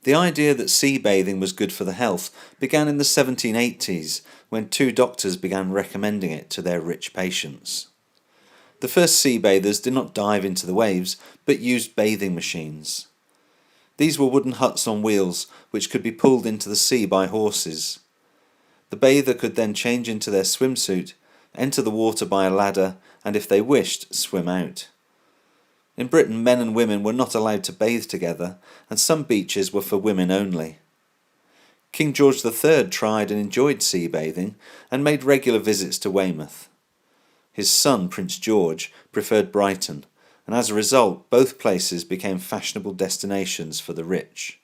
The idea that sea bathing was good for the health began in the 1780s, when two doctors began recommending it to their rich patients. The first sea bathers did not dive into the waves, but used bathing machines. These were wooden huts on wheels, which could be pulled into the sea by horses. The bather could then change into their swimsuit, enter the water by a ladder, and if they wished, swim out. In Britain, men and women were not allowed to bathe together, and some beaches were for women only. King George III tried and enjoyed sea bathing, and made regular visits to Weymouth. His son, Prince George, preferred Brighton, and as a result, both places became fashionable destinations for the rich.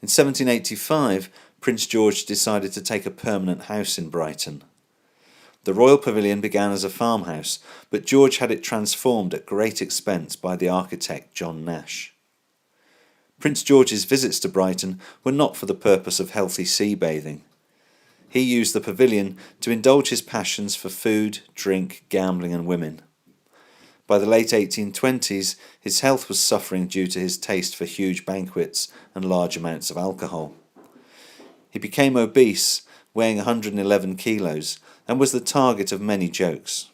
In 1785, Prince George decided to take a permanent house in Brighton. The Royal Pavilion began as a farmhouse, but George had it transformed at great expense by the architect John Nash. Prince George's visits to Brighton were not for the purpose of healthy sea bathing. He used the pavilion to indulge his passions for food, drink, gambling and women. By the late 1820s, his health was suffering due to his taste for huge banquets and large amounts of alcohol. He became obese, weighing 111 kilos, and was the target of many jokes.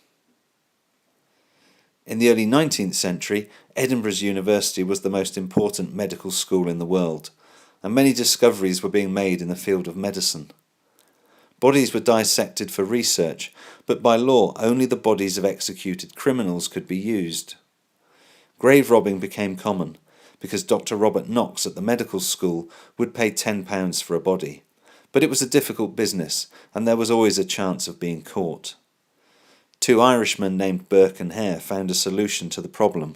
In the early 19th century, Edinburgh's University was the most important medical school in the world, and many discoveries were being made in the field of medicine. Bodies were dissected for research, but by law only the bodies of executed criminals could be used. Grave robbing became common, because Dr. Robert Knox at the medical school would pay £10 for a body. But it was a difficult business, and there was always a chance of being caught. Two Irishmen named Burke and Hare found a solution to the problem.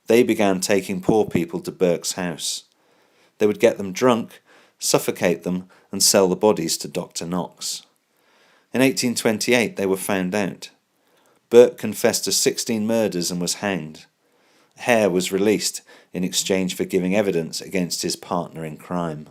They began taking poor people to Burke's house. They would get them drunk, suffocate them, and sell the bodies to Dr. Knox. In 1828 they were found out. Burke confessed to 16 murders and was hanged. Hare was released in exchange for giving evidence against his partner in crime.